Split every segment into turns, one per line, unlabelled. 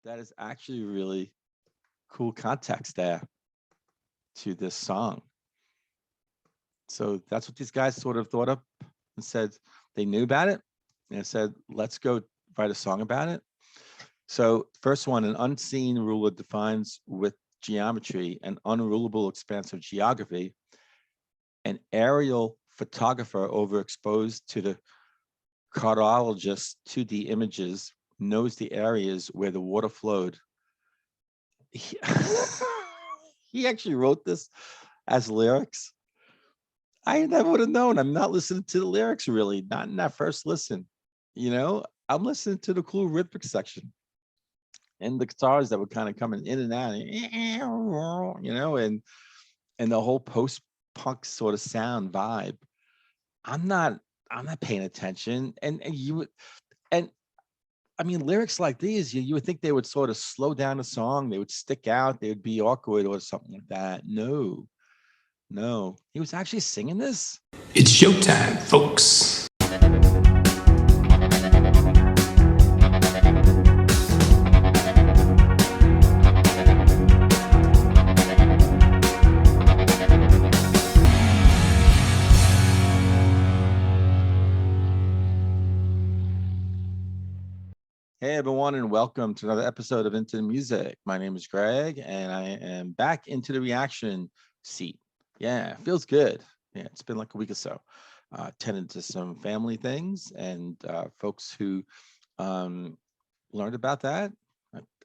that is actually really cool context there to this song. So that's what these guys sort of thought up and said they knew about it and said, let's go write a song about it. So first one, an unseen ruler defines with geometry an unrulable expanse of geography. An aerial photographer overexposed to the cartologist 2D images knows the areas where the water flowed. He, he actually wrote this as lyrics. I never would have known. I'm not listening to the lyrics really, not in that first listen. I'm listening to the cool rhythmic section and the guitars that were kind of coming in and out, and the whole post-punk sort of sound vibe. I'm not paying attention. And I mean, lyrics like these, you would think they would sort of slow down the song. They would stick out. They would be awkward or something like that. No, he was actually singing this.
It's showtime, folks.
Hey everyone, and welcome to another episode of Into the Music. My name is Greg, and I am back into the reaction seat. Yeah, feels good. Yeah, it's been like a week or so. Tended to some family things, and folks who learned about that.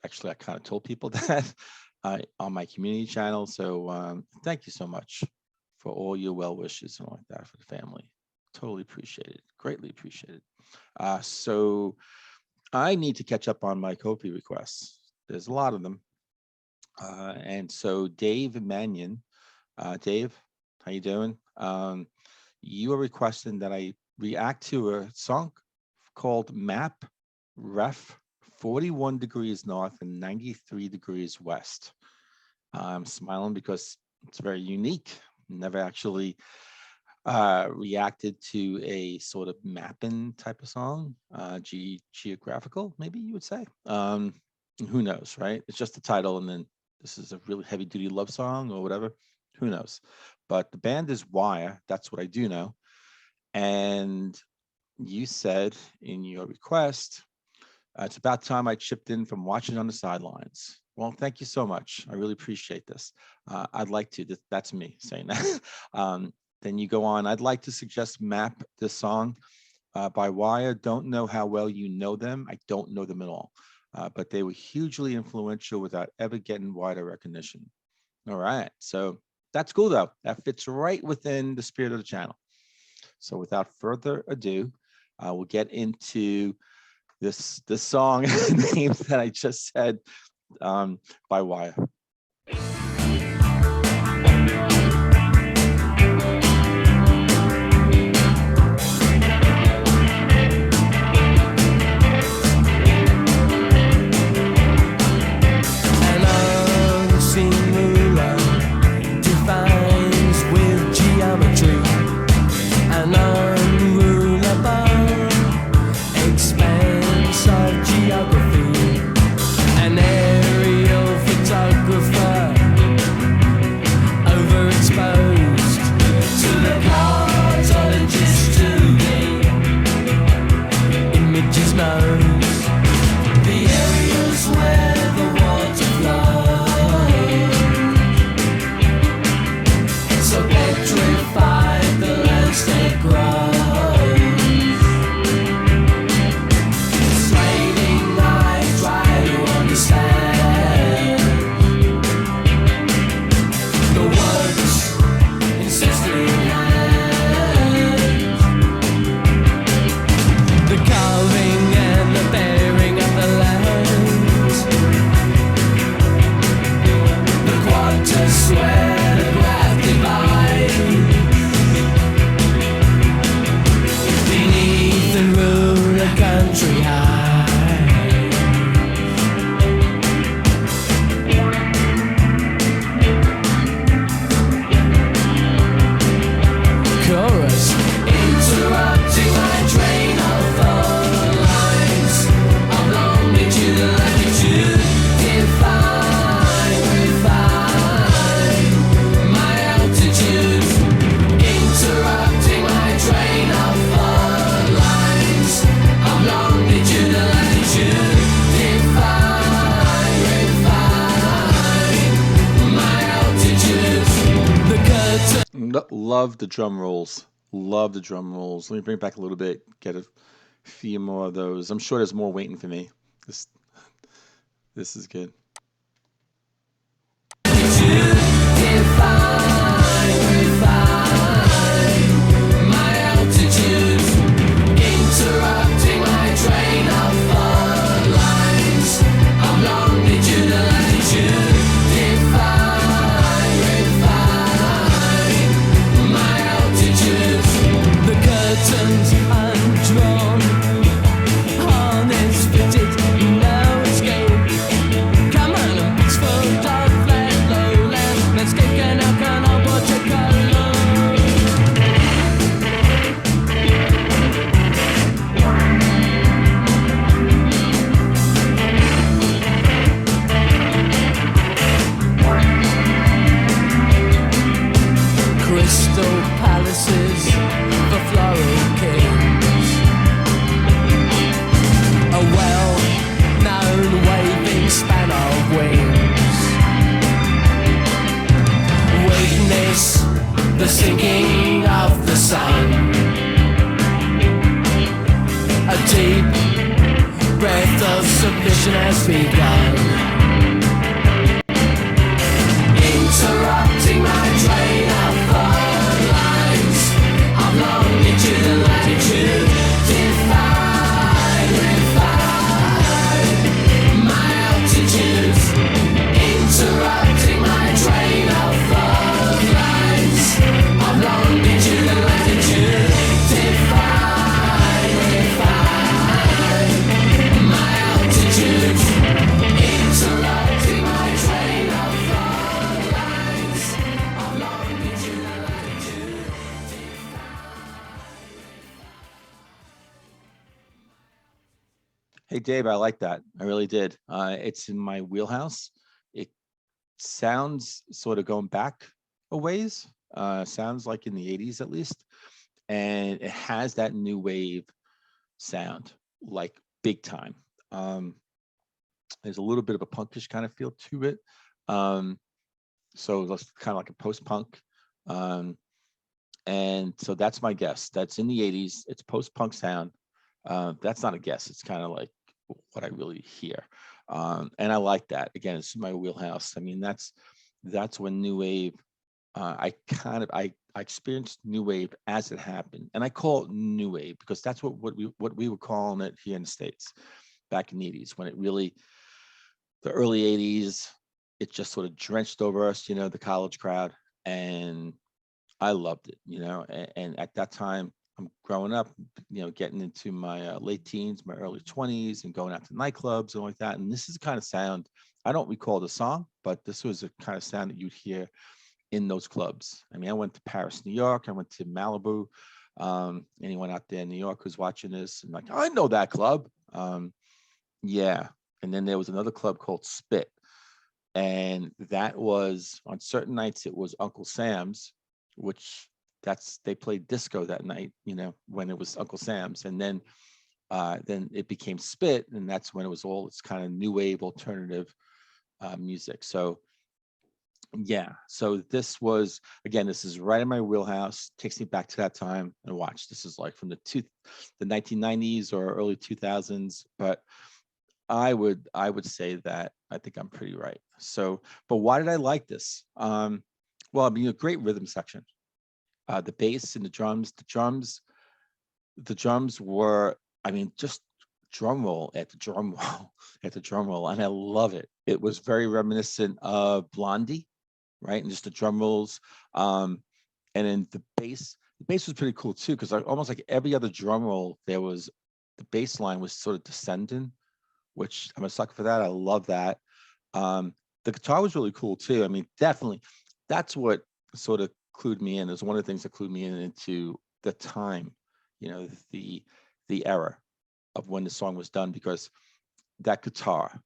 Actually, I kind of told people that on my community channel. So thank you so much for all your well wishes and all like that for the family. Totally appreciate it. Greatly appreciate it. So I need to catch up on my KoFi requests. There's a lot of them. And so Dave Mannion, Dave, how you doing? You are requesting that I react to a song called Map Ref 41 degrees north and 93 degrees west. I'm smiling because it's very unique. Never actually reacted to a sort of mapping type of song, geographical, maybe you would say. Who knows, right? It's just the title, and then this is a really heavy duty love song or whatever. Who knows? But the band is Wire. That's what I do know. And you said in your request, it's about time I chipped in from watching on the sidelines. Well, thank you so much. I really appreciate this. I'd like to. That's me saying that. Then you go on. I'd like to suggest Map this song by Wire. Don't know how well you know them. I don't know them at all. But they were hugely influential without ever getting wider recognition. All right. So that's cool, though. That fits right within the spirit of the channel. So without further ado, we'll get into this song names that I just said by Wire.
An aerial photographer
Love the drum rolls. Love the drum rolls. Let me bring it back a little bit. Get a few more of those. I'm sure there's more waiting for me. This this is good.
The sinking of the sun, a deep breath of submission has begun, interrupting my train of thought lines of longitude and latitude, define, refine my altitudes, interrupting my train of thought lines of longitude and latitude, define, refine my altitudes, interrupting my train of thought lines of longitude and latitude,
Hey Dave, I like that. I really did. It's in my wheelhouse. It sounds sort of going back a ways. Sounds like in the 80s at least. And it has that new wave sound, like big time. There's a little bit of a punkish kind of feel to it. So it's kind of like a post-punk. And so that's my guess. That's in the 80s. It's post-punk sound. That's not a guess. It's kind of like what I really hear. And I like that. Again, it's my wheelhouse. I mean, that's when new wave, I experienced new wave as it happened. And I call it new wave because that's what we were calling it here in the States back in the 80s, when it really, the early 80s, it just sort of drenched over us, the college crowd. And I loved it, and at that time, I'm growing up, getting into my late teens, my early 20s, and going out to nightclubs and like that. And this is the kind of sound, I don't recall the song, but this was the kind of sound that you'd hear in those clubs. I mean, I went to Paris, New York. I went to Malibu. Anyone out there in New York who's watching this, and like, I know that club. Yeah. And then there was another club called Spit. And that was, on certain nights, it was Uncle Sam's, which they played disco that night, when it was Uncle Sam's. And then it became Spit, and that's when it was all this kind of new wave alternative music. So yeah, so this is right in my wheelhouse. Takes me back to that time. And watch, this is like from the 1990s or early 2000s, but I would say that I think I'm pretty right. So, but why did I like this? Well, I mean, a great rhythm section. The bass and the drums were, I mean, just drum roll at the drum roll at the drum roll, and I love it. It was very reminiscent of Blondie, right? And just the drum rolls, and then the bass. The bass was pretty cool too, because almost like every other drum roll, there was the bass line was sort of descending, which I'm a sucker for that. I love that. The guitar was really cool too. I mean, definitely, that's what sort of clued me in. It was one of the things that clued me into the time, the era of when the song was done, because that guitar,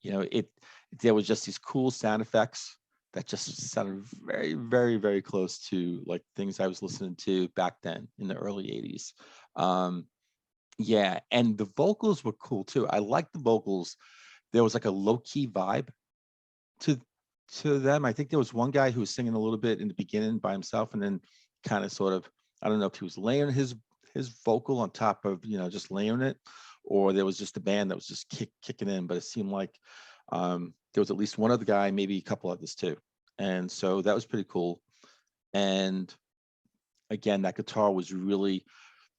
there was just these cool sound effects that just sounded very, very, very close to like things I was listening to back then in the early 80s. Yeah, and the vocals were cool too. I liked the vocals. There was like a low-key vibe to to them. I think there was one guy who was singing a little bit in the beginning by himself, and then kind of sort of, I don't know if he was layering his vocal on top of, just layering it, or there was just a band that was just kicking in. But it seemed like there was at least one other guy, maybe a couple others too. And so that was pretty cool. And again, that guitar was really,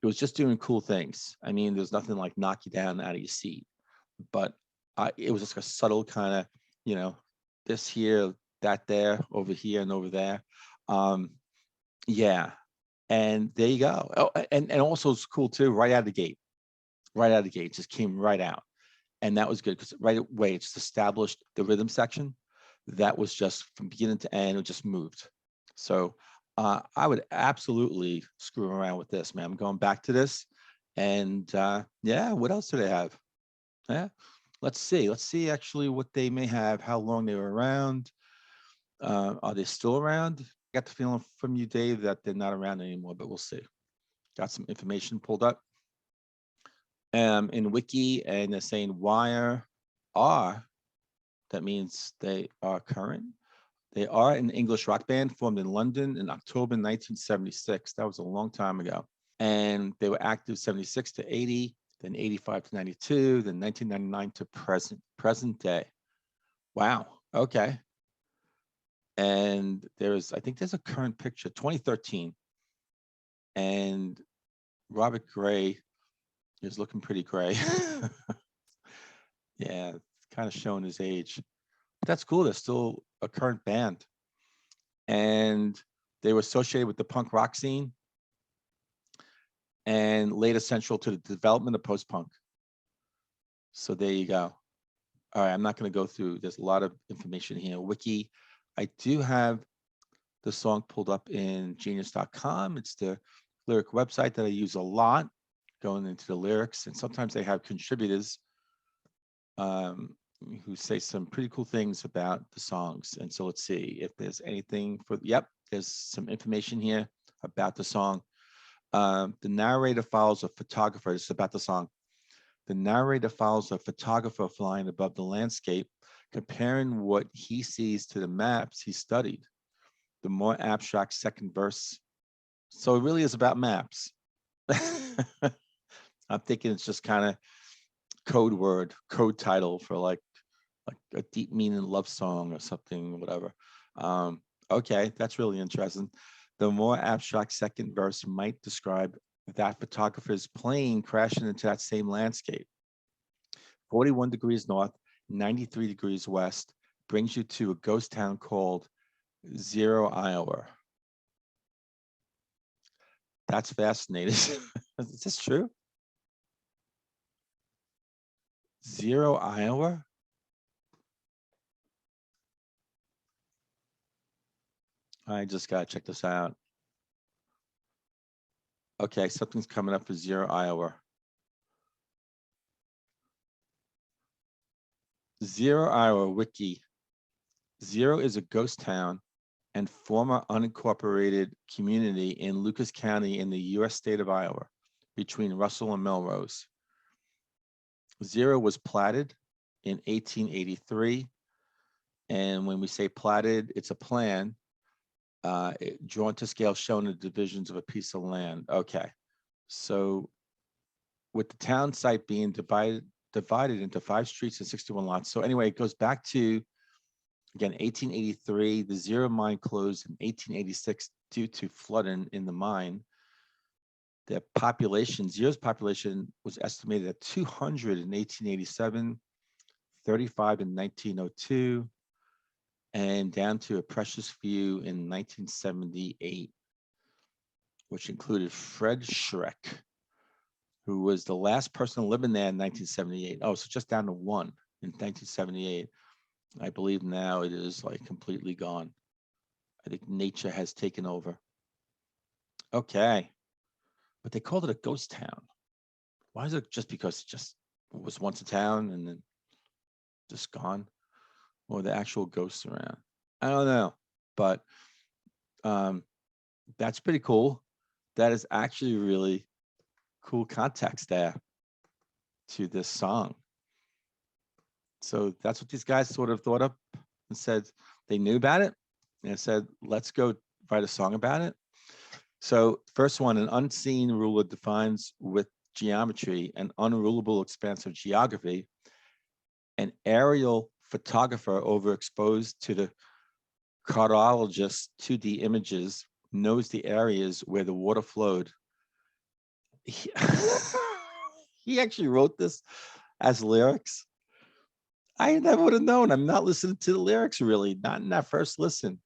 it was just doing cool things. I mean, there's nothing like knock you down out of your seat, but it was just a subtle kind of, this here, that there, over here, and over there. Yeah, and there you go. Oh, and also it's cool too. Right out of the gate, just came right out, and that was good because right away it's established the rhythm section. That was just from beginning to end. It just moved. So I would absolutely screw around with this, man. I'm going back to this, and yeah. What else do they have? Yeah. Let's see. Let's see actually what they may have, how long they were around. Are they still around? I got the feeling from you, Dave, that they're not around anymore, but we'll see. Got some information pulled up in Wiki, and they're saying Wire are, that means they are current. They are an English rock band formed in London in October 1976. That was a long time ago. And they were active 76 to 80, then 85 to 92, then 1999 to present day. Wow. Okay. And I think there's a current picture, 2013. And Robert Gray is looking pretty gray. Yeah, kind of showing his age. But that's cool. They're still a current band. And they were associated with the punk rock scene and later central to the development of post-punk. So there you go. All right, I'm not going to go through. There's a lot of information here. Wiki. I do have the song pulled up in genius.com. It's the lyric website that I use a lot, going into the lyrics. And sometimes they have contributors who say some pretty cool things about the songs. And so let's see if there's anything for, yep, there's some information here about the song. The narrator follows a photographer. This is about the song. The narrator follows a photographer flying above the landscape, comparing what he sees to the maps he studied. The more abstract second verse. So it really is about maps. I'm thinking it's just kind of code title for like a deep meaning love song or something, whatever. Okay, that's really interesting. The more abstract second verse might describe that photographer's plane crashing into that same landscape. 41 degrees north, 93 degrees west brings you to a ghost town called Zero, Iowa. That's fascinating. Is this true? Zero, Iowa? I just got to check this out. Okay, something's coming up for Zero, Iowa. Zero, Iowa wiki. Zero is a ghost town and former unincorporated community in Lucas County in the U.S. state of Iowa, between Russell and Melrose. Zero was platted in 1883. And when we say platted, it's a plan drawn to scale showing the divisions of a piece of land. Okay. So with the town site being divided into 5 streets and 61 lots. So anyway, it goes back to, again, 1883. The Zero mine closed in 1886 due to flooding in the mine. The population, Zero's population was estimated at 200 in 1887, 35 in 1902, and down to a precious few in 1978, which included Fred Schreck, who was the last person living there in 1978. Oh, so just down to one in 1978. I believe now it is like completely gone. I think nature has taken over. Okay. But they called it a ghost town. Why is it just because it just was once a town and then just gone? Or the actual ghosts around? I don't know. But that's pretty cool. That is actually really cool context there to this song. So that's what these guys sort of thought up and said they knew about it and said, let's go write a song about it. So first one, an unseen ruler defines with geometry an unrulable expanse of geography. An aerial photographer overexposed to the cartologist 2D images knows the areas where the water flowed. He, he actually wrote this as lyrics. I never would have known. I'm not listening to the lyrics really, not in that first listen.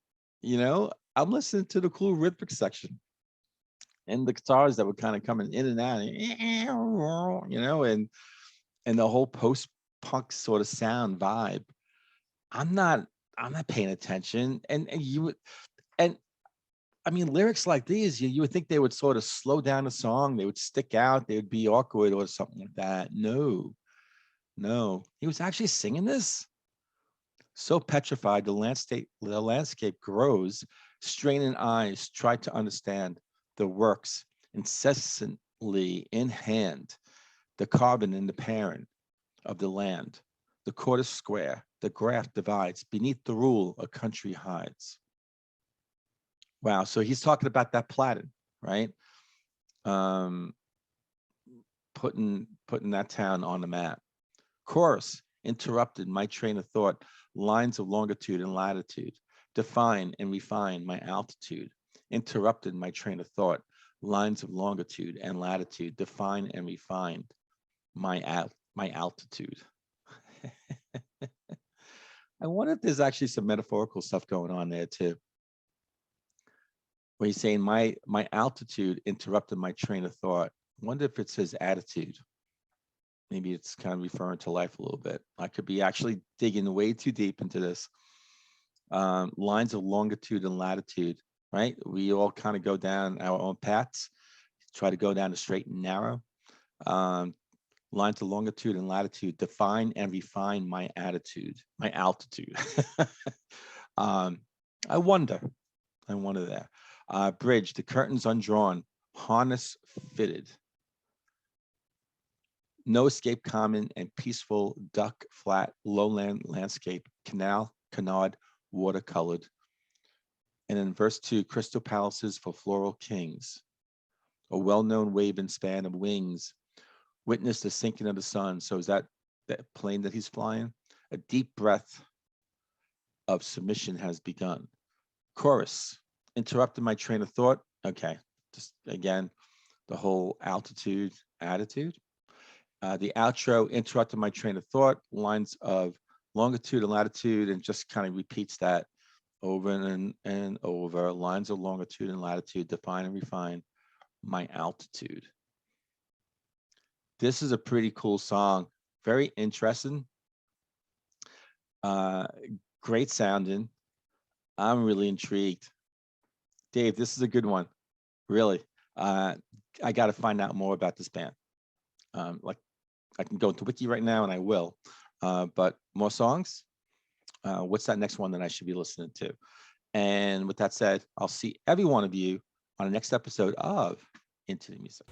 I'm listening to the cool rhythmic section and the guitars that were kind of coming in and out, and the whole post-punk sort of sound vibe. I'm not paying attention. And I mean, lyrics like these, you would think they would sort of slow down the song, they would stick out, they would be awkward or something like that. No, he was actually singing this. So petrified, the landscape grows, straining eyes try to understand the works incessantly in hand, the carbon in the parent of the land, the quarter square, the graph divides, beneath the rule a country hides. Wow, so he's talking about that platen, right? Putting that town on the map. Chorus interrupted my train of thought, lines of longitude and latitude, define and refine my altitude. Interrupted my train of thought, lines of longitude and latitude, define and refine my altitude. I wonder if there's actually some metaphorical stuff going on there too. Where he's saying my altitude interrupted my train of thought. I wonder if it's his attitude. Maybe it's kind of referring to life a little bit. I could be actually digging way too deep into this. Lines of longitude and latitude, right? We all kind of go down our own paths, try to go down the straight and narrow. Lines of longitude and latitude define and refine my attitude, my altitude. I wonder there. Bridge, the curtains undrawn, harness fitted. No escape common and peaceful, duck, flat, lowland landscape, canard, watercolored. And in verse 2, crystal palaces for floral kings. A well-known wave and span of wings. Witness the sinking of the sun. So is that plane that he's flying? A deep breath of submission has begun. Chorus, interrupted my train of thought. Okay, just again, the whole altitude, attitude. The outro interrupted my train of thought, lines of longitude and latitude, and just kind of repeats that over and over. Lines of longitude and latitude, define and refine my altitude. This is a pretty cool song, very interesting, great sounding. I'm really intrigued. Dave, this is a good one, really. I got to find out more about this band. Like, I can go into Wiki right now, and I will. But more songs. What's that next one that I should be listening to? And with that said, I'll see every one of you on the next episode of Into the Music.